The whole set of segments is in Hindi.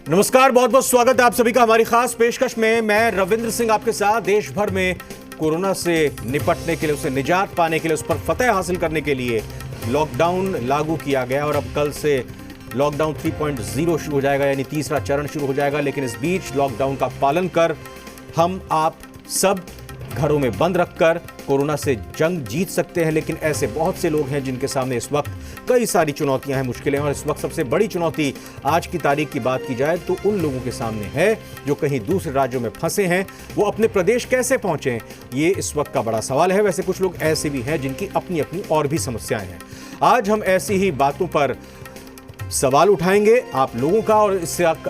नमस्कार, बहुत बहुत स्वागत है आप सभी का हमारी खास पेशकश में। मैं रविंद्र सिंह आपके साथ। देश भर में कोरोना से निपटने के लिए, उसे निजात पाने के लिए, उस पर फतेह हासिल करने के लिए लॉकडाउन लागू किया गया और अब कल से लॉकडाउन 3.0 शुरू हो जाएगा, यानी तीसरा चरण शुरू हो जाएगा। लेकिन इस बीच लॉकडाउन का पालन कर हम आप सब घरों में बंद रखकर कोरोना से जंग जीत सकते हैं। लेकिन ऐसे बहुत से लोग हैं जिनके सामने इस वक्त कई सारी चुनौतियां हैं, मुश्किलें हैं। और इस वक्त सबसे बड़ी चुनौती आज की तारीख की बात की जाए तो उन लोगों के सामने है जो कहीं दूसरे राज्यों में फंसे हैं। वो अपने प्रदेश कैसे पहुंचे, ये इस वक्त का बड़ा सवाल है। वैसे कुछ लोग ऐसे भी हैं जिनकी अपनी अपनी और भी समस्याएं हैं। आज हम ऐसी ही बातों पर सवाल उठाएंगे आप लोगों का और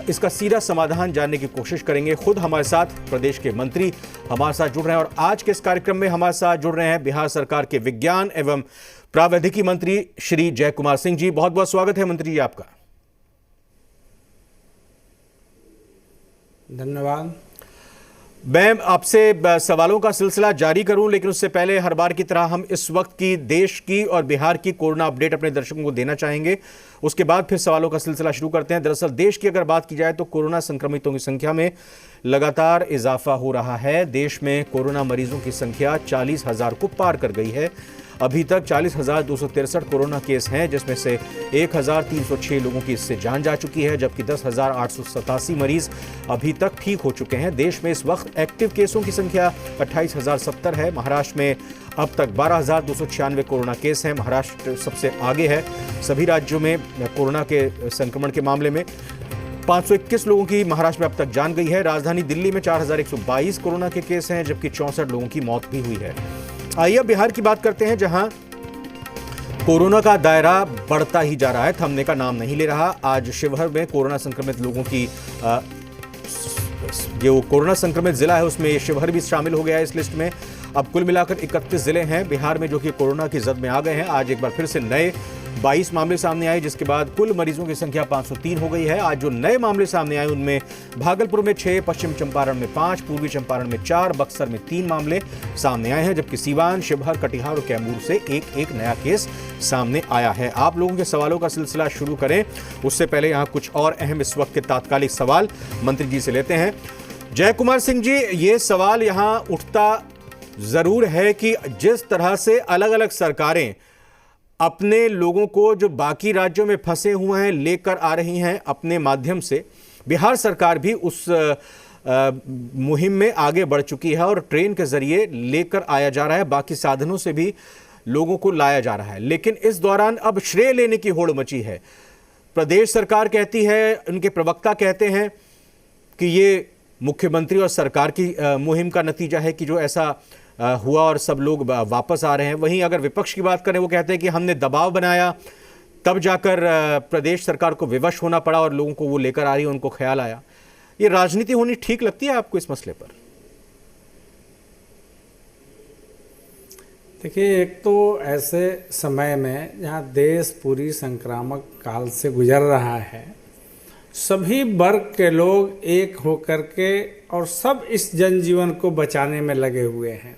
इसका सीधा समाधान जानने की कोशिश करेंगे। खुद हमारे साथ प्रदेश के मंत्री हमारे साथ जुड़ रहे हैं और आज के इस कार्यक्रम में हमारे साथ जुड़ रहे हैं बिहार सरकार के विज्ञान एवं प्रावैधिकी मंत्री श्री जय कुमार सिंह जी। बहुत बहुत स्वागत है मंत्री जी आपका। धन्यवाद। मैं आपसे सवालों का सिलसिला जारी करूं, लेकिन उससे पहले हर बार की तरह हम इस वक्त की देश की और बिहार की कोरोना अपडेट अपने दर्शकों को देना चाहेंगे। उसके बाद फिर सवालों का सिलसिला शुरू करते हैं। दरअसल देश की अगर बात की जाए तो कोरोना संक्रमितों की संख्या में लगातार इजाफा हो रहा है। देश में कोरोना मरीजों की संख्या 40,000 को पार कर गई है। अभी तक 40,263 कोरोना केस हैं, जिसमें से 1,306 लोगों की इससे जान जा चुकी है, जबकि 10,887 मरीज अभी तक ठीक हो चुके हैं। देश में इस वक्त एक्टिव केसों की संख्या 28,070 है। महाराष्ट्र में अब तक 12,296 कोरोना केस हैं। महाराष्ट्र सबसे आगे है सभी राज्यों में कोरोना के संक्रमण के मामले में। 521 लोगों की महाराष्ट्र में अब तक जान गई है। राजधानी दिल्ली में 4,122 कोरोना के केस हैं, जबकि 64 लोगों की मौत भी हुई है। आइए अब बिहार की बात करते हैं, जहां कोरोना का दायरा बढ़ता ही जा रहा है, थमने का नाम नहीं ले रहा। आज शिवहर में कोरोना संक्रमित लोगों की जो कोरोना संक्रमित जिला है उसमें शिवहर भी शामिल हो गया है इस लिस्ट में। अब कुल मिलाकर 31 जिले हैं बिहार में जो कि कोरोना की जद में आ गए हैं। आज एक बार फिर से नए 22 मामले सामने आए, जिसके बाद कुल मरीजों की संख्या 503 हो गई है। आज जो नए मामले सामने आए उनमें भागलपुर में 6, पश्चिम चंपारण में 5, पूर्वी चंपारण में 4, बक्सर में 3 मामले सामने आए हैं, जबकि सीवान, शिवहर, कटिहार और कैमूर से एक एक नया केस सामने आया है। आप लोगों के सवालों का सिलसिला शुरू करें उससे पहले यहाँ कुछ और अहम इस वक्त के तात्कालिक सवाल मंत्री जी से लेते हैं। जय कुमार सिंह जी, ये सवाल यहाँ उठता जरूर है कि जिस तरह से अलग अलग सरकारें अपने लोगों को जो बाकी राज्यों में फंसे हुए हैं लेकर आ रही हैं अपने माध्यम से, बिहार सरकार भी उस मुहिम में आगे बढ़ चुकी है और ट्रेन के जरिए लेकर आया जा रहा है, बाकी साधनों से भी लोगों को लाया जा रहा है। लेकिन इस दौरान अब श्रेय लेने की होड़ मची है। प्रदेश सरकार कहती है, उनके प्रवक्ता कहते हैं कि ये मुख्यमंत्री और सरकार की मुहिम का नतीजा है कि जो ऐसा हुआ और सब लोग वापस आ रहे हैं। वहीं अगर विपक्ष की बात करें, वो कहते हैं कि हमने दबाव बनाया तब जाकर प्रदेश सरकार को विवश होना पड़ा और लोगों को वो लेकर आ रही है, उनको ख्याल आया। ये राजनीति होनी ठीक लगती है आपको इस मसले पर? देखिए, एक तो ऐसे समय में जहाँ देश पूरी संक्रामक काल से गुजर रहा है, सभी वर्ग के लोग एक होकर के और सब इस जनजीवन को बचाने में लगे हुए हैं।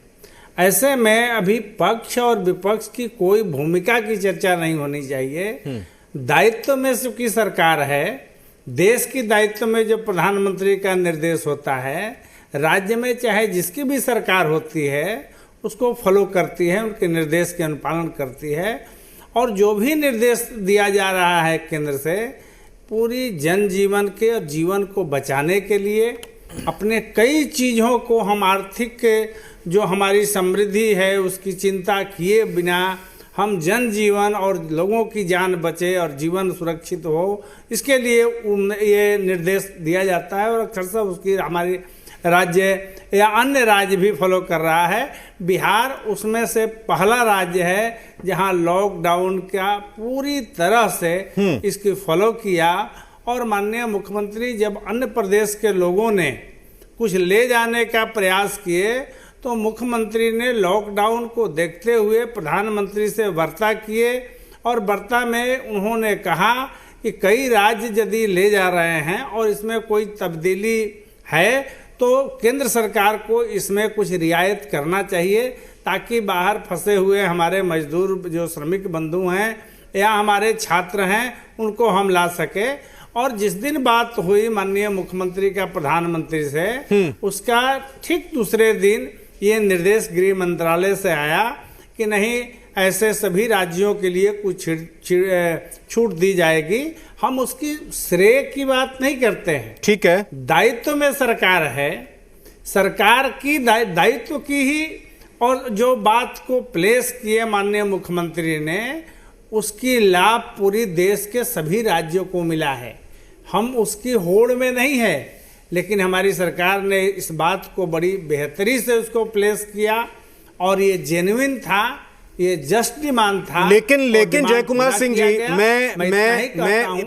ऐसे में अभी पक्ष और विपक्ष की कोई भूमिका की चर्चा नहीं होनी चाहिए। दायित्व में चूंकि सरकार है, देश की दायित्व में जो प्रधानमंत्री का निर्देश होता है, राज्य में चाहे जिसकी भी सरकार होती है उसको फॉलो करती है, उनके निर्देश के अनुपालन करती है। और जो भी निर्देश दिया जा रहा है केंद्र से, पूरी जनजीवन के और जीवन को बचाने के लिए अपने कई चीज़ों को हम आर्थिक जो हमारी समृद्धि है उसकी चिंता किए बिना हम जनजीवन और लोगों की जान बचे और जीवन सुरक्षित हो, इसके लिए ये निर्देश दिया जाता है और अक्सर उसकी हमारी राज्य या अन्य राज्य भी फॉलो कर रहा है। बिहार उसमें से पहला राज्य है जहां लॉकडाउन का पूरी तरह से इसकी फॉलो किया। और माननीय मुख्यमंत्री जब अन्य प्रदेश के लोगों ने कुछ ले जाने का प्रयास किए तो मुख्यमंत्री ने लॉकडाउन को देखते हुए प्रधानमंत्री से वार्ता किए और वार्ता में उन्होंने कहा कि कई राज्य यदि ले जा रहे हैं और इसमें कोई तब्दीली है तो केंद्र सरकार को इसमें कुछ रियायत करना चाहिए, ताकि बाहर फंसे हुए हमारे मजदूर जो श्रमिक बंधु हैं या हमारे छात्र हैं उनको हम ला सके। और जिस दिन बात हुई माननीय मुख्यमंत्री का प्रधानमंत्री से, उसका ठीक दूसरे दिन ये निर्देश गृह मंत्रालय से आया कि नहीं, ऐसे सभी राज्यों के लिए कुछ छूट दी जाएगी। हम उसकी श्रेय की बात नहीं करते हैं, ठीक है, दायित्व में सरकार है, सरकार की दायित्व की ही, और जो बात को प्लेस किए माननीय मुख्यमंत्री ने, उसकी लाभ पूरी देश के सभी राज्यों को मिला है। हम उसकी होड़ में नहीं है, लेकिन हमारी सरकार ने इस बात को बड़ी बेहतरी से उसको प्लेस किया और ये जेन्युइन था, ये जस्ट डिमांड था। लेकिन जय कुमार सिंह जी,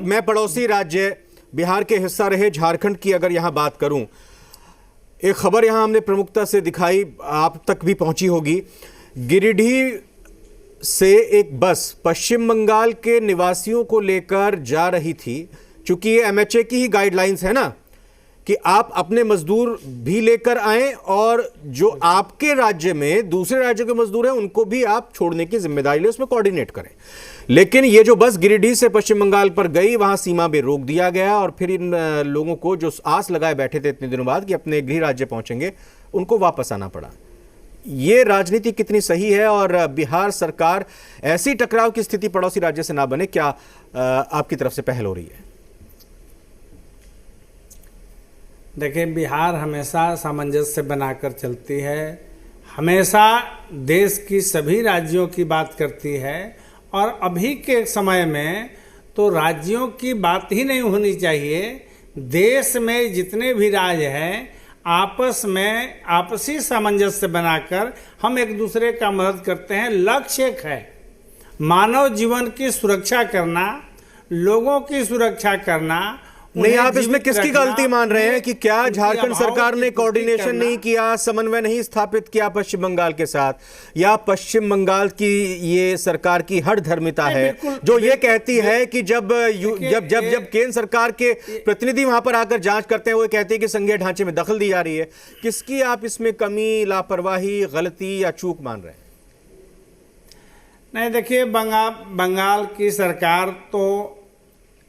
मैं पड़ोसी राज्य बिहार के हिस्सा रहे झारखंड की अगर यहां बात करूं, एक खबर यहां हमने प्रमुखता से दिखाई, आप तक भी पहुंची होगी। गिरिडीह से एक बस पश्चिम बंगाल के निवासियों को लेकर जा रही थी। चूंकि ये एमएचए की ही गाइडलाइंस है ना कि आप अपने मजदूर भी लेकर आएं और जो आपके राज्य में दूसरे राज्यों के मजदूर हैं उनको भी आप छोड़ने की जिम्मेदारी ले, उसमें कोऑर्डिनेट करें। लेकिन ये जो बस गिरिडीह से पश्चिम बंगाल पर गई, वहां सीमा पे रोक दिया गया और फिर इन लोगों को जो आस लगाए बैठे थे इतने दिनों बाद कि अपने गृह राज्य पहुंचेंगे, उनको वापस आना पड़ा। ये राजनीति कितनी सही है और बिहार सरकार ऐसी टकराव की स्थिति पड़ोसी राज्य से ना बने, क्या आपकी तरफ से पहल हो रही है? देखिए, बिहार हमेशा सामंजस्य बनाकर चलती है, हमेशा देश की सभी राज्यों की बात करती है, और अभी के समय में तो राज्यों की बात ही नहीं होनी चाहिए। देश में जितने भी राज्य हैं, आपस में आपसी सामंजस्य बनाकर हम एक दूसरे का मदद करते हैं। लक्ष्य एक है, मानव जीवन की सुरक्षा करना, लोगों की सुरक्षा करना। नहीं, आप इसमें किसकी गलती मान रहे हैं कि क्या झारखंड सरकार ने कोऑर्डिनेशन नहीं किया, समन्वय नहीं स्थापित किया पश्चिम बंगाल के साथ, या पश्चिम बंगाल की ये सरकार की हठधर्मिता है जो ये कहती है कि जब केंद्र सरकार के प्रतिनिधि वहां पर आकर जांच करते हैं, वो कहते हैं कि संघीय ढांचे में दखल दी जा रही है? किसकी आप इसमें कमी, लापरवाही, गलती या चूक मान रहे हैं? नहीं, देखिए, बंगाल की सरकार तो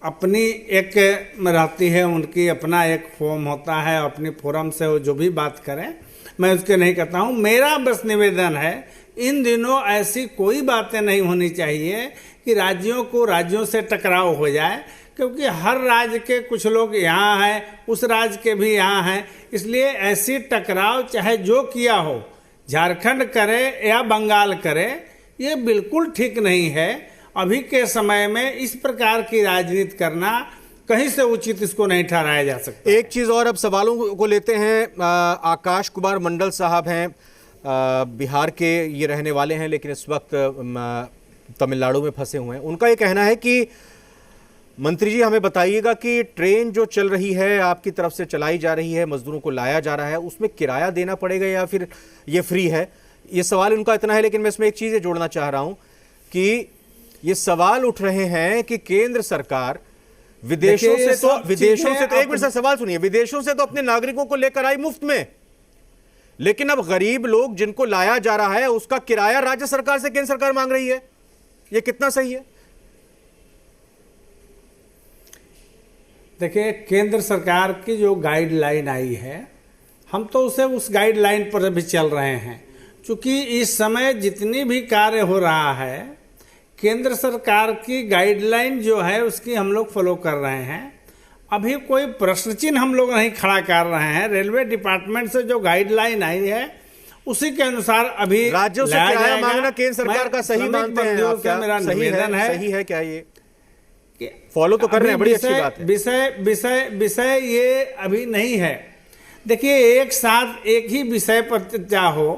अपनी एक रहती है, उनकी अपना एक फोरम होता है, अपनी फोरम से वो जो भी बात करें, मैं उसके नहीं कहता हूँ। मेरा बस निवेदन है, इन दिनों ऐसी कोई बातें नहीं होनी चाहिए कि राज्यों से टकराव हो जाए, क्योंकि हर राज्य के कुछ लोग यहाँ हैं, उस राज्य के भी यहाँ हैं, इसलिए ऐसी टकराव चाहे जो किया हो, झारखंड करे या बंगाल करे, ये बिल्कुल ठीक नहीं है। अभी के समय में इस प्रकार की राजनीति करना कहीं से उचित इसको नहीं ठहराया जा सकता। एक चीज और, अब सवालों को लेते हैं। आकाश कुमार मंडल साहब हैं, बिहार के ये रहने वाले हैं, लेकिन इस वक्त तमिलनाडु में फंसे हुए हैं। उनका ये कहना है कि मंत्री जी हमें बताइएगा कि ट्रेन जो चल रही है, आपकी तरफ से चलाई जा रही है, मजदूरों को लाया जा रहा है, उसमें किराया देना पड़ेगा या फिर ये फ्री है? ये सवाल उनका इतना है, लेकिन मैं इसमें एक चीज़ जोड़ना चाह रहा हूँ कि ये सवाल उठ रहे हैं कि केंद्र सरकार विदेशों से तो एक मिनट सवाल सुनिए, विदेशों से तो अपने नागरिकों को लेकर आई मुफ्त में, लेकिन अब गरीब लोग जिनको लाया जा रहा है उसका किराया राज्य सरकार से केंद्र सरकार मांग रही है। ये कितना सही है? देखिए, केंद्र सरकार की जो गाइडलाइन आई है, हम तो उस गाइडलाइन पर भी चल रहे हैं। क्योंकि इस समय जितनी भी कार्य हो रहा है, केंद्र सरकार की गाइडलाइन जो है उसकी हम लोग फॉलो कर रहे हैं। अभी कोई प्रश्न चिन्ह हम लोग नहीं खड़ा कर रहे हैं। रेलवे डिपार्टमेंट से जो गाइडलाइन आई है उसी के अनुसार अभी राज्यों से किराया मांगना केंद्र सरकार का सही मानते हैं आप? क्या मेरा निवेदन है, सही है क्या? ये फॉलो तो कर रहे हैं, बड़ी अच्छी बात है। विषय ये अभी नहीं है। देखिए, एक साथ एक ही विषय पर चर्चा हो,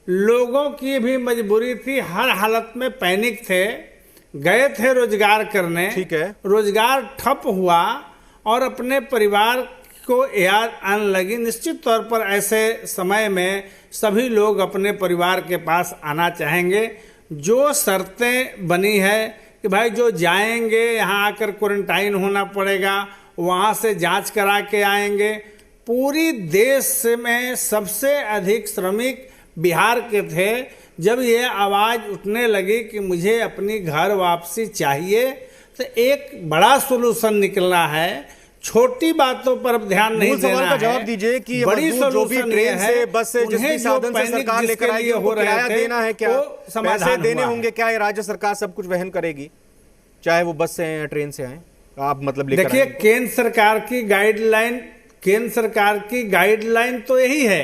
लोगों की भी मजबूरी थी, हर हालत में पैनिक थे, गए थे रोजगार करने, ठीक है, रोजगार ठप हुआ और अपने परिवार को याद आने लगी। निश्चित तौर पर ऐसे समय में सभी लोग अपने परिवार के पास आना चाहेंगे। जो शर्तें बनी है कि भाई जो जाएंगे यहाँ आकर क्वारंटाइन होना पड़ेगा, वहाँ से जांच करा के आएंगे। पूरी देश में सबसे अधिक श्रमिक बिहार के थे। जब ये आवाज़ उठने लगी कि मुझे अपनी घर वापसी चाहिए, तो एक बड़ा सोल्यूशन निकला है छोटी बातों पर अब ध्यान नहीं देना है। सवाल का जवाब दीजिए कि ये बड़ी मजदूर जो भी सॉल्यूशन ट्रेन ये से है, बस से जिस भी साधन से सरकार लेकर आएगी उनको किराया देना है क्या, पैसे देने होंगे क्या, ये राज्य सरकार सब कुछ वहन करेगी, चाहे वो बस से आए या ट्रेन से आए, आप मतलब लेकर देखिए आएंगे? केंद्र सरकार की गाइडलाइन तो यही है,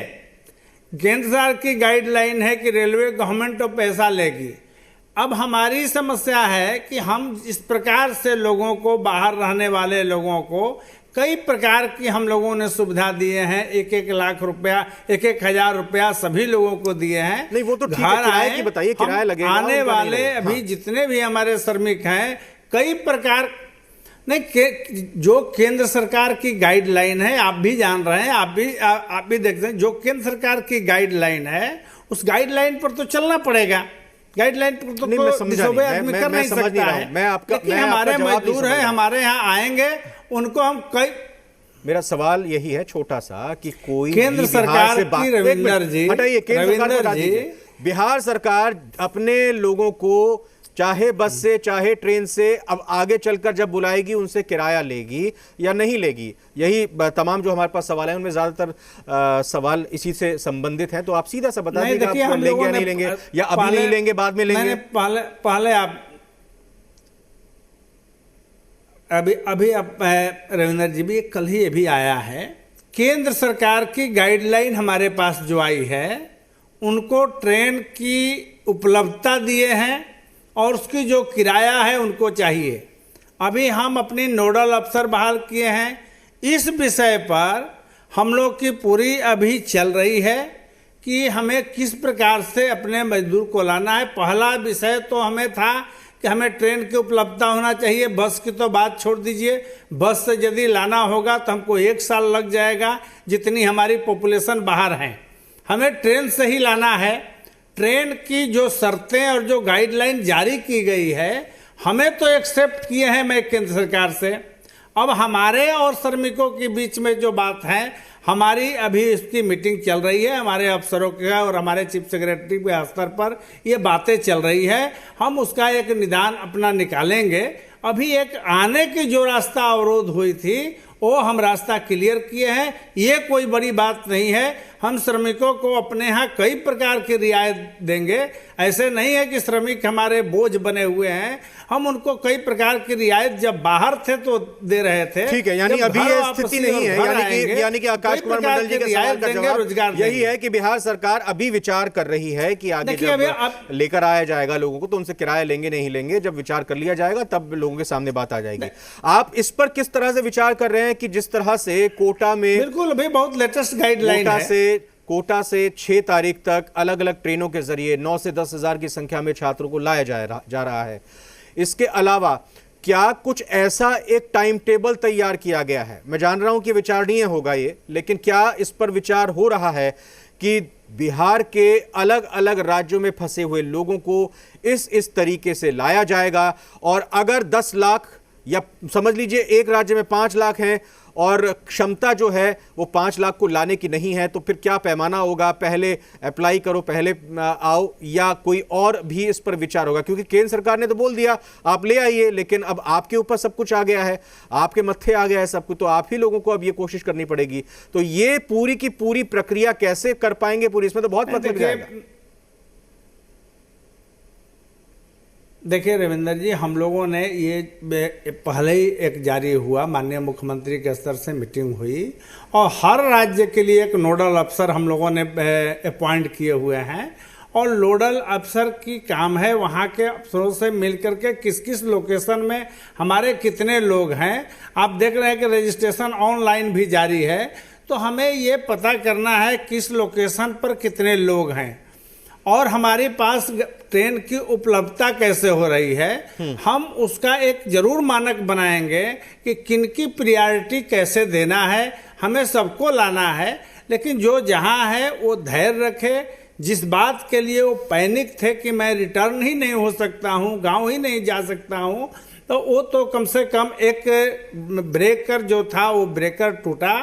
केंद्र सरकार की गाइडलाइन है कि रेलवे गवर्नमेंट तो पैसा लेगी। अब हमारी समस्या है कि हम इस प्रकार से लोगों को, बाहर रहने वाले लोगों को कई प्रकार की हम लोगों ने सुविधा दिए हैं, 1-1 लाख रुपया, 1-1 हजार रुपया सभी लोगों को दिए हैं। नहीं वो तो ठीक है, किराए की बताइए, किराया लगेगा, आने वाले हाँ। अभी जितने भी हमारे श्रमिक हैं, कई प्रकार नहीं जो केंद्र सरकार की गाइडलाइन है, आप भी जान रहे हैं, आप भी देखते हैं, जो केंद्र सरकार की गाइडलाइन है उस गाइडलाइन पर तो चलना पड़ेगा। गाइडलाइन पर तो डिसोबे आदमी कर नहीं सकता है। लेकिन हमारे मजदूर हैं, हमारे यहाँ आएंगे, उनको हम कई, मेरा सवाल यही है छोटा सा कि कोई केंद्र सरकार की, रविंदर जी, हटाइए केंद्र सरकार, बिहार सरकार अपने लोगों को चाहे बस से चाहे ट्रेन से अब आगे चलकर जब बुलाएगी उनसे किराया लेगी या नहीं लेगी, यही तमाम जो हमारे पास सवाल है उनमें ज्यादातर सवाल इसी से संबंधित हैं। तो आप सीधा सा बता दीजिए आप लेंगे या नहीं लेंगे, या अभी नहीं लेंगे बाद में लेंगे? पहले आप अभी रविंदर जी भी कल ही अभी आया है, केंद्र सरकार की गाइडलाइन हमारे पास जो आई है उनको ट्रेन की उपलब्धता दिए हैं और उसकी जो किराया है उनको चाहिए। अभी हम अपनी नोडल अफसर बहाल किए हैं, इस विषय पर हम लोग की पूरी अभी चल रही है कि हमें किस प्रकार से अपने मजदूर को लाना है। पहला विषय तो हमें था कि हमें ट्रेन की उपलब्धता होना चाहिए, बस की तो बात छोड़ दीजिए, बस से यदि लाना होगा तो हमको 1 साल लग जाएगा जितनी हमारी पॉपुलेशन बाहर है, हमें ट्रेन से ही लाना है। ट्रेन की जो शर्तें और जो गाइडलाइन जारी की गई है हमें तो एक्सेप्ट किए हैं मैं केंद्र सरकार से। अब हमारे और श्रमिकों के बीच में जो बात है, हमारी अभी इसकी मीटिंग चल रही है, हमारे अफसरों के और हमारे चीफ सेक्रेटरी के स्तर पर ये बातें चल रही है, हम उसका एक निदान अपना निकालेंगे। अभी एक आने की जो रास्ता अवरोध हुई थी वो हम रास्ता क्लियर किए हैं, ये कोई बड़ी बात नहीं है। हम श्रमिकों को अपने यहाँ कई प्रकार की रियायत देंगे, ऐसे नहीं है कि श्रमिक हमारे बोझ बने हुए हैं, हम उनको कई प्रकार की रियायत जब बाहर थे तो दे रहे थे। ठीक है, यानी अभी ये स्थिति नहीं है, यानी कि आकाश कुमार मंडल जी के सवाल का जवाब यही है कि बिहार सरकार अभी विचार कर रही है कि आगे जब लेकर आया जाएगा लोगों को तो उनसे किराया लेंगे नहीं लेंगे, जब विचार कर लिया जाएगा तब लोगों के सामने बात आ जाएगी। आप इस पर किस तरह से विचार कर रहे हैं कि जिस तरह से कोटा में, बिल्कुल अभी बहुत लेटेस्ट गाइडलाइन है, कोटा से 6 तारीख तक अलग अलग ट्रेनों के जरिए 9 से 10 हजार की संख्या में छात्रों को लाया जा रहा है। इसके अलावा क्या कुछ ऐसा एक टाइम टेबल तैयार किया गया है? मैं जान रहा हूं कि विचारणीय होगा ये, लेकिन क्या इस पर विचार हो रहा है कि बिहार के अलग अलग राज्यों में फंसे हुए लोगों को इस तरीके से लाया जाएगा? और अगर 10 लाख या समझ लीजिए एक राज्य में 5 लाख हैं और क्षमता जो है वो 5 लाख को लाने की नहीं है, तो फिर क्या पैमाना होगा? पहले अप्लाई करो, पहले आओ, या कोई और भी इस पर विचार होगा? क्योंकि केंद्र सरकार ने तो बोल दिया आप ले आइए, लेकिन अब आपके ऊपर सब कुछ आ गया है, आपके मत्थे आ गया है सब कुछ, तो आप ही लोगों को अब ये कोशिश करनी पड़ेगी। तो ये पूरी की पूरी प्रक्रिया कैसे कर पाएंगे पूरी? इसमें तो बहुत वक्त लग जाएगा। देखिए रविंदर जी, हम लोगों ने ये पहले ही एक जारी हुआ, माननीय मुख्यमंत्री के स्तर से मीटिंग हुई और हर राज्य के लिए एक नोडल अफसर हम लोगों ने अपॉइंट किए हुए हैं और नोडल अफसर की काम है वहाँ के अफसरों से मिल करके किस किस लोकेशन में हमारे कितने लोग हैं। आप देख रहे हैं कि रजिस्ट्रेशन ऑनलाइन भी जारी है, तो हमें ये पता करना है किस लोकेशन पर कितने लोग हैं और हमारे पास ट्रेन की उपलब्धता कैसे हो रही है। हम उसका एक जरूर मानक बनाएंगे कि किनकी प्रायोरिटी कैसे देना है, हमें सबको लाना है, लेकिन जो जहां है वो धैर्य रखे। जिस बात के लिए वो पैनिक थे कि मैं रिटर्न ही नहीं हो सकता हूं, गांव ही नहीं जा सकता हूं, तो वो तो कम से कम एक ब्रेकर जो था वो ब्रेकर टूटा।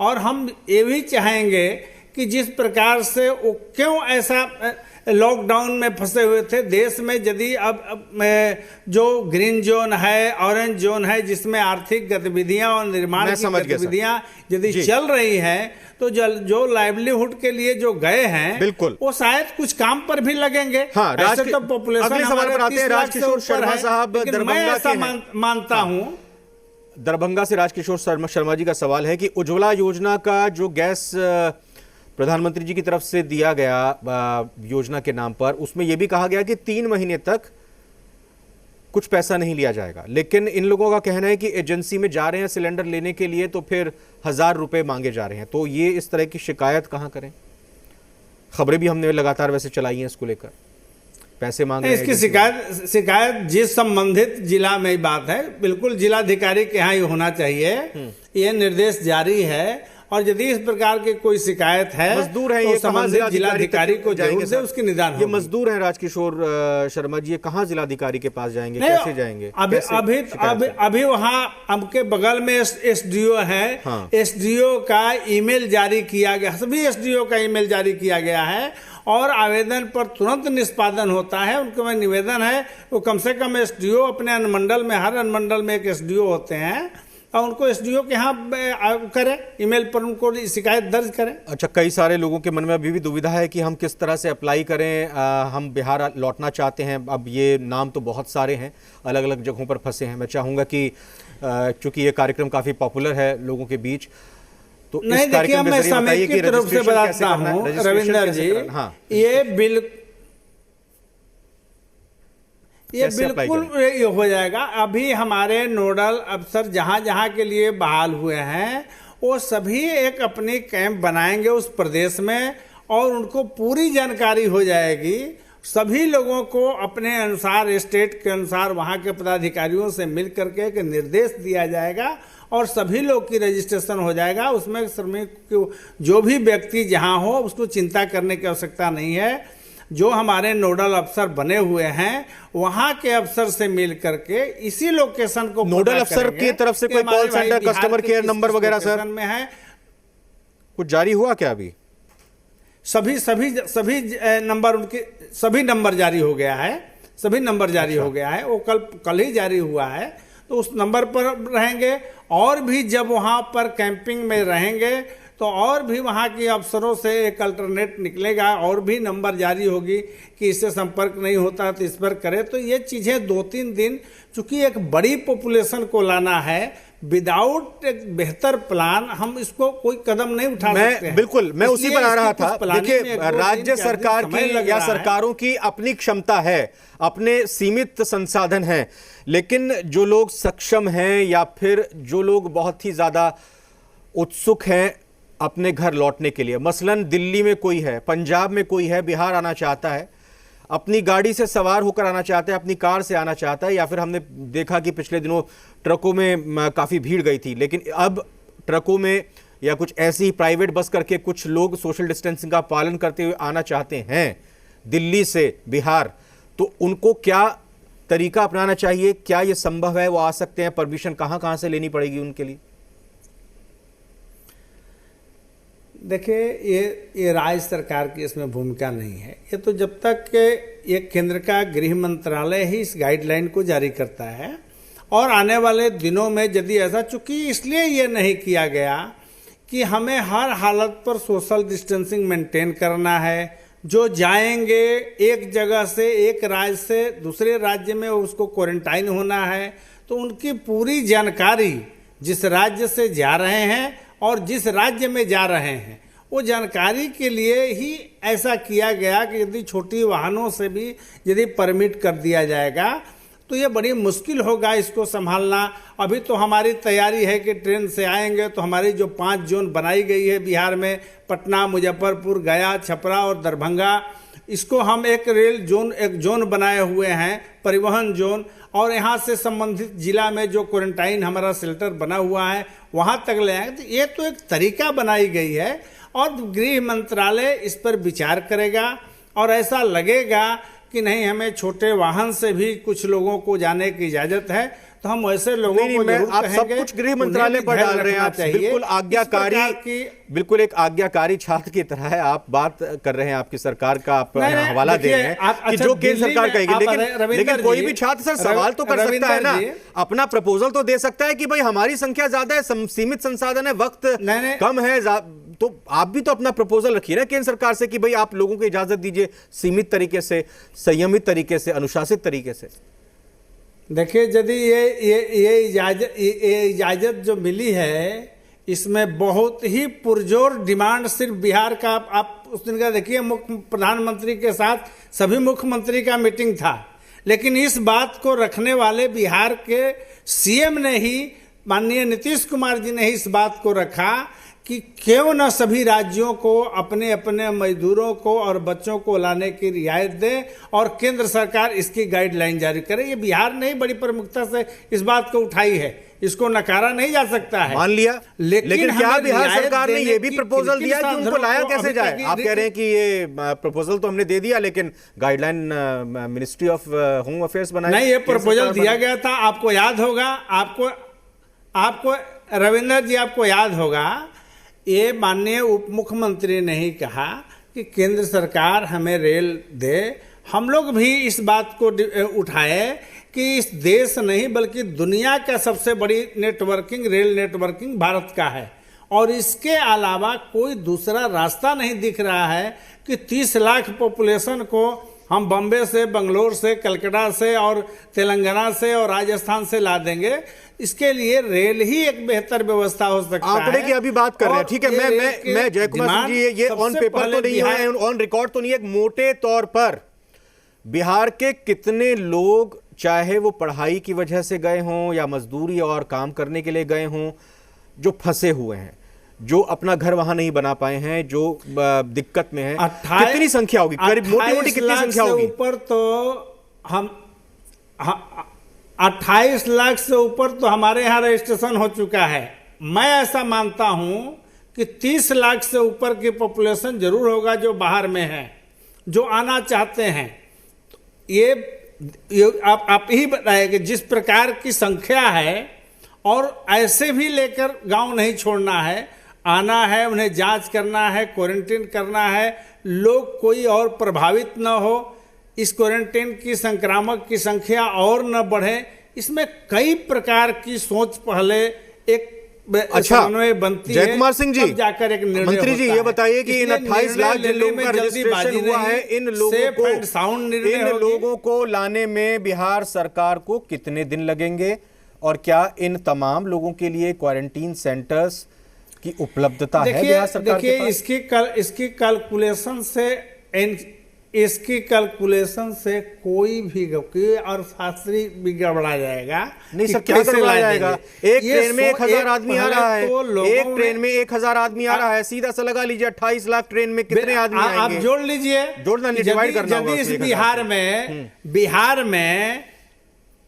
और हम ये भी चाहेंगे कि जिस प्रकार से वो क्यों ऐसा लॉकडाउन में फंसे हुए थे। देश में यदि अब जो ग्रीन जोन है, ऑरेंज जोन है, जिसमें आर्थिक गतिविधियां और निर्माण की गतिविधियां यदि चल रही हैं, तो जो लाइवलीहुड के लिए जो गए हैं, बिल्कुल, वो शायद कुछ काम पर भी लगेंगे। हाँ, ऐसे तो पॉपुलेशन अगले सवाल पर आते हैं। राजकिशोर शर्मा साहब दरभंगा के हैं। मानता हूं, दरभंगा से राजकिशोर शर्मा जी का सवाल है कि उज्ज्वला योजना का जो गैस प्रधानमंत्री जी की तरफ से दिया गया योजना के नाम पर, उसमें यह भी कहा गया कि 3 महीने तक कुछ पैसा नहीं लिया जाएगा, लेकिन इन लोगों का कहना है कि एजेंसी में जा रहे हैं सिलेंडर लेने के लिए तो फिर 1000 रुपए मांगे जा रहे हैं। तो ये इस तरह की शिकायत कहां करें? खबरें भी हमने लगातार वैसे चलाई हैं इसको लेकर, पैसे मांग रहे हैं। इसकी शिकायत जिस संबंधित जिला में बात है, बिल्कुल जिलाधिकारी के यहाँ ये होना चाहिए। ये निर्देश जारी है, और यदि इस प्रकार की कोई शिकायत है, मजदूर है, तो ये संबंधित जिलाधिकारी को जरूर से उसकी निदान होगी। ये मजदूर हैं राजकिशोर शर्मा जी, ये कहाँ जिलाधिकारी के पास जाएंगे, कैसे जाएंगे? अभी वहाँ आपके बगल में एसडीओ है। हाँ। एसडीओ का ईमेल जारी किया गया, सभी एसडीओ का ईमेल जारी किया गया है, और आवेदन पर तुरंत निष्पादन होता है। उनको मैं निवेदन है, वो कम से कम एसडीओ अपने अनुमंडल में, हर अनुमंडल में एक एसडीओ होते हैं, और उनको एसडीओ के यहाँ करें, ईमेल पर उनको शिकायत दर्ज करें। अच्छा, कई सारे लोगों के मन में अभी भी दुविधा है कि हम किस तरह से अप्लाई करें। हम बिहार लौटना चाहते हैं। अब ये नाम तो बहुत सारे हैं, अलग अलग जगहों पर फंसे हैं। मैं चाहूँगा कि चूंकि ये कार्यक्रम काफ़ी पॉपुलर है लोगों के बीच, तो नहीं, देखिए, मैं समिति की तरफ से बताता हूँ रविंदर जी। हाँ, ये बिल्कुल ये हो जाएगा। अभी हमारे नोडल अफसर जहां जहां के लिए बहाल हुए हैं, वो सभी एक अपनी कैंप बनाएंगे उस प्रदेश में, और उनको पूरी जानकारी हो जाएगी। सभी लोगों को अपने अनुसार, स्टेट के अनुसार, वहां के पदाधिकारियों से मिल करके एक निर्देश दिया जाएगा, और सभी लोग की रजिस्ट्रेशन हो जाएगा। उसमें श्रमिक जो भी व्यक्ति जहां हो, उसको चिंता करने की आवश्यकता नहीं है। जो हमारे नोडल अफसर बने हुए हैं, वहां के अफसर से मिल करके इसी लोकेशन को, नोडल अफसर की तरफ से कोई call centre, customer care number वगैरह सर में है, कुछ जारी हुआ क्या? अभी सभी नंबर, उनके सभी नंबर जारी हो गया है, सभी नंबर जारी हो गया है। वो कल ही जारी हुआ है, तो उस नंबर पर रहेंगे। और भी जब वहां पर कैंपिंग में रहेंगे, तो और भी वहाँ के अफसरों से एक अल्टरनेट निकलेगा, और भी नंबर जारी होगी कि इससे संपर्क नहीं होता तो इस पर करें। तो ये चीज़ें 2-3 दिन, चूंकि एक बड़ी पॉपुलेशन को लाना है, विदाउट एक बेहतर प्लान हम इसको कोई कदम नहीं उठा सकते हैं। बिल्कुल, मैं उसी पर आ रहा था। देखिए, राज्य सरकार की या सरकारों की अपनी क्षमता है, अपने सीमित संसाधन हैं, लेकिन जो लोग सक्षम हैं या फिर जो लोग बहुत ही ज्यादा उत्सुक हैं अपने घर लौटने के लिए, मसलन दिल्ली में कोई है, पंजाब में कोई है, बिहार आना चाहता है, अपनी गाड़ी से सवार होकर आना चाहता है, अपनी कार से आना चाहता है, या फिर हमने देखा कि पिछले दिनों ट्रकों में काफ़ी भीड़ गई थी, लेकिन अब ट्रकों में या कुछ ऐसी प्राइवेट बस करके कुछ लोग सोशल डिस्टेंसिंग का पालन करते हुए आना चाहते हैं दिल्ली से बिहार, तो उनको क्या तरीका अपनाना चाहिए? क्या ये संभव है? वो आ सकते हैं? परमिशन कहाँ से लेनी पड़ेगी उनके लिए? देखिए, ये राज्य सरकार की इसमें भूमिका नहीं है। ये तो जब तक ये केंद्र का गृह मंत्रालय ही इस गाइडलाइन को जारी करता है, और आने वाले दिनों में यदि ऐसा, चूंकि इसलिए ये नहीं किया गया कि हमें हर हालत पर सोशल डिस्टेंसिंग मेंटेन करना है। जो जाएंगे एक जगह से, एक राज्य से दूसरे राज्य में, उसको क्वारंटाइन होना है, तो उनकी पूरी जानकारी जिस राज्य से जा रहे हैं और जिस राज्य में जा रहे हैं, वो जानकारी के लिए ही ऐसा किया गया कि यदि छोटी वाहनों से भी यदि परमिट कर दिया जाएगा, तो ये बड़ी मुश्किल होगा इसको संभालना। अभी तो हमारी तैयारी है कि ट्रेन से आएंगे तो हमारी जो 5 जोन बनाई गई है बिहार में, पटना, मुजफ्फरपुर, गया, छपरा और दरभंगा, इसको हम एक जोन बनाए हुए हैं, परिवहन जोन, और यहाँ से संबंधित जिला में जो क्वारंटाइन हमारा शेल्टर बना हुआ है वहाँ तक ले आएंगे। तो ये तो एक तरीका बनाई गई है, और गृह मंत्रालय इस पर विचार करेगा, और ऐसा लगेगा कि नहीं, हमें छोटे वाहन से भी कुछ लोगों को जाने की इजाज़त है, तो हम ऐसे लोगों नहीं, को मैं जरूर आप सब कहेंगे, कुछ गृह मंत्रालय पर डाल रहे हैं, आप बिल्कुल आज्ञाकारी, बिल्कुल एक आज्ञाकारी छात्र की तरह है, आप बात कर रहे हैं, आपकी सरकार का आप हवाला दे रहे हैं कि जो केंद्र सरकार कहेगी, लेकिन कोई भी छात्र सर सवाल तो कर सकता है ना, अपना प्रपोजल तो दे सकता है कि भाई हमारी संख्या ज्यादा है, सीमित संसाधन है, वक्त कम है, तो आप भी तो अपना प्रपोजल रखिए ना केंद्र सरकार से कि भाई आप लोगों को इजाजत दीजिए सीमित तरीके से, संयमित तरीके से, अनुशासित तरीके से। देखिए, यदि ये इजाजत जो मिली है, इसमें बहुत ही पुरजोर डिमांड सिर्फ बिहार का, आप उस दिन का देखिए, प्रधानमंत्री के साथ सभी मुख्यमंत्री का मीटिंग था, लेकिन इस बात को रखने वाले बिहार के सीएम ने ही, माननीय नीतीश कुमार जी ने ही इस बात को रखा कि क्यों न सभी राज्यों को अपने अपने मजदूरों को और बच्चों को लाने की रियायत दे और केंद्र सरकार इसकी गाइडलाइन जारी करे। ये बिहार ने ही बड़ी प्रमुखता से इस बात को उठाई है, इसको नकारा नहीं जा सकता है। मान लिया, लेकिन क्या बिहार सरकार ने ये भी प्रपोजल दिया कि उनको लाया कैसे जाए? आप कह रहे हैं कि ये प्रपोजल तो हमने दे दिया, लेकिन guideline ministry of home affairs बनाई नहीं, ये प्रपोजल दिया गया था। आपको याद होगा, आपको रविंदर जी, आपको याद होगा, ये माननीय उप मुख्यमंत्री ने ही कहा कि केंद्र सरकार हमें रेल दे। हम लोग भी इस बात को उठाए कि इस देश नहीं बल्कि दुनिया का सबसे बड़ी नेटवर्किंग, रेल नेटवर्किंग भारत का है, और इसके अलावा कोई दूसरा रास्ता नहीं दिख रहा है कि 30 लाख पॉपुलेशन को हम बम्बे से, बंगलोर से, कलकत्ता से और तेलंगाना से और राजस्थान से ला देंगे। इसके लिए रेल ही एक बेहतर व्यवस्था हो सकता है। आंकड़े की अभी बात कर रहे हैं, ठीक है, मैं जयकुमार सिंह जी, ये ऑन पेपर तो नहीं है, ऑन रिकॉर्ड तो नहीं है, मोटे तौर पर बिहार के कितने लोग, चाहे वो पढ़ाई की वजह से गए हों या मजदूरी और काम करने के लिए गए हों, जो फंसे हुए हैं, जो अपना घर वहां नहीं बना पाए हैं, जो दिक्कत में है, कितनी संख्या होगी? करीब मोटी-मोटी कितनी संख्या होगी? ऊपर तो हम 28 लाख से ऊपर तो हमारे यहाँ रजिस्ट्रेशन हो चुका है। मैं ऐसा मानता हूं कि 30 लाख से ऊपर की पॉपुलेशन जरूर होगा जो बाहर में है, जो आना चाहते हैं। ये आप ही बताइए कि जिस प्रकार की संख्या है, और ऐसे भी लेकर गांव नहीं छोड़ना है, आना है, उन्हें जांच करना है, क्वारंटीन करना है, लोग कोई और प्रभावित न हो, इस क्वारंटीन की संक्रामक की संख्या और न बढ़े। इसमें कई प्रकार की सोच पहले एक बनती है। जयकुमार सिंह जी, जाकर एक निर्णय मंत्री जी, ये बताइए कि इन 28 लाख जिन लोगों का रजिस्ट्रेशन हुआ है, इन लोगों को लाने में बिहार सरकार को कितने दिन लगेंगे, और क्या इन तमाम लोगों के लिए क्वारंटीन सेंटर्स की उपलब्धता है बिहार सरकार के पास? इसकी कैलकुलेशन से कोई भी और शास्त्री भी गड़बड़ा जाएगा। नहीं सर, क्या गड़बड़ा जाएगा? एक ट्रेन में 1000 आदमी आ रहा है, एक ट्रेन में 1000 आदमी आ रहा है, सीधा सा लगा लीजिए 28 लाख ट्रेन में कितने आदमी आएंगे? आप जोड़ लीजिए, जोड़ना नहीं, डिवाइड करना होगा। इस बिहार में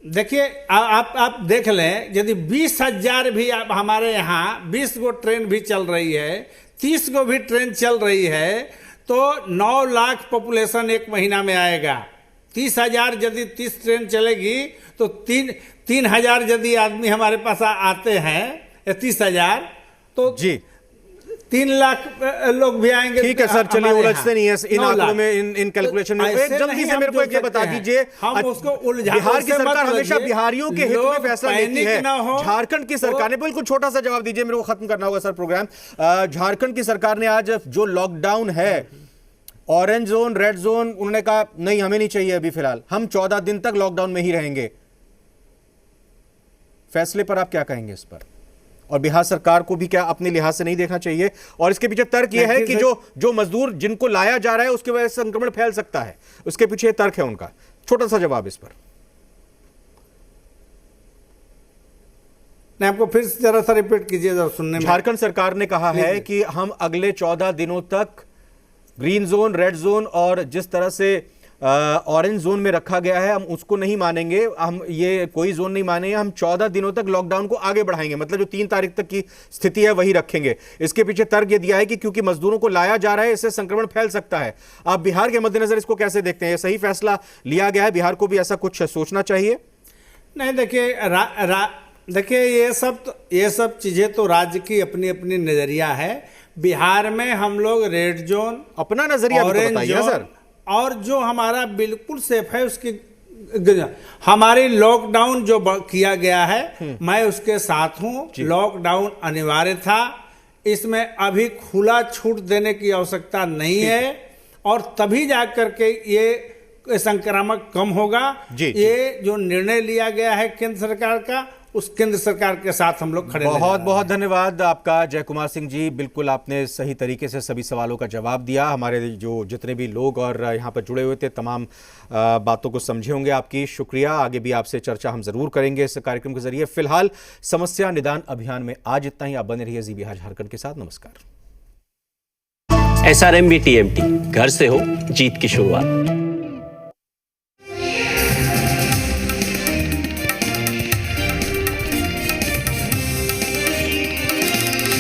देखिए, आप देख लें, यदि 20,000 भी हमारे यहाँ 20 गो ट्रेन भी चल रही है, 30 गो भी ट्रेन चल रही है, तो 9 लाख पॉपुलेशन एक महीना में आएगा। 30,000 यदि 30 ट्रेन चलेगी तो 3,000 यदि आदमी हमारे पास आते हैं, 30,000 तो जी 3 लाख लोग भी आएंगे। ठीक है सर, चलिए उलझते नहीं है इन आंकड़ों में, इन कैलकुलेशन में। एक जल्दी से मेरे को एक बता दीजिए, हम उसको बिहार की सरकार हमेशा बिहारियों के हित में फैसला लेती है, झारखंड की सरकार ने, बिल्कुल छोटा सा जवाब दीजिए, मेरे को खत्म करना होगा सर प्रोग्राम। झारखंड की सरकार ने आज जो लॉकडाउन है, ऑरेंज जोन, रेड जोन, उन्होंने कहा नहीं, हमें नहीं चाहिए अभी फिलहाल, हम 14 दिन तक लॉकडाउन में ही रहेंगे। फैसले पर आप क्या कहेंगे इस पर? और बिहार सरकार को भी क्या अपने लिहाज से नहीं देखना चाहिए? और इसके पीछे तर्क यह है कि जो मजदूर जिनको लाया जा रहा है उसकी वजह से संक्रमण फैल सकता है, उसके पीछे तर्क है उनका। छोटा सा जवाब इस पर। नहीं, आपको फिर जरा सा रिपीट कीजिए, जरा सुनने में। झारखंड सरकार ने कहा है कि हम अगले 14 दिनों तक ग्रीन जोन, रेड जोन और जिस तरह से ऑरेंज जोन में रखा गया है, हम उसको नहीं मानेंगे, हम ये कोई जोन नहीं मानेंगे, हम 14 दिनों तक लॉकडाउन को आगे बढ़ाएंगे, मतलब जो 3 तारीख तक की स्थिति है वही रखेंगे। इसके पीछे तर्क ये दिया है कि क्योंकि मजदूरों को लाया जा रहा है, इससे संक्रमण फैल सकता है। आप बिहार के मद्देनजर इसको कैसे देखते हैं? ये सही फैसला लिया गया है, बिहार को भी ऐसा कुछ सोचना चाहिए? नहीं, देखिए ये सब चीजें तो राज्य की अपनी अपनी नजरिया है। बिहार में हम लोग रेड जोन, अपना नजरिया भी तो ऑरेंज बताइए ना जोन, सर। और जो हमारा बिल्कुल सेफ है उसकी हमारी लॉकडाउन जो किया गया है, मैं उसके साथ हूं। लॉकडाउन अनिवार्य था, इसमें अभी खुला छूट देने की आवश्यकता नहीं है, और तभी जाकर के ये संक्रामक कम होगा। ये जो निर्णय लिया गया है केंद्र सरकार का, उस केंद्र सरकार के साथ हम लोग खड़े हैं। बहुत बहुत धन्यवाद आपका जय कुमार सिंह जी। बिल्कुल आपने सही तरीके से सभी सवालों का जवाब दिया। हमारे जो जितने भी लोग और यहाँ पर जुड़े हुए थे तमाम बातों को समझे होंगे आपकी। शुक्रिया। आगे भी आपसे चर्चा हम जरूर करेंगे इस कार्यक्रम के जरिए। फिलहाल समस्या निदान अभियान में आज इतना ही। आप बने रहिए जी बिहार झारखंड के साथ। नमस्कार। SRMB TMT, घर से हो जीत की शुरुआत।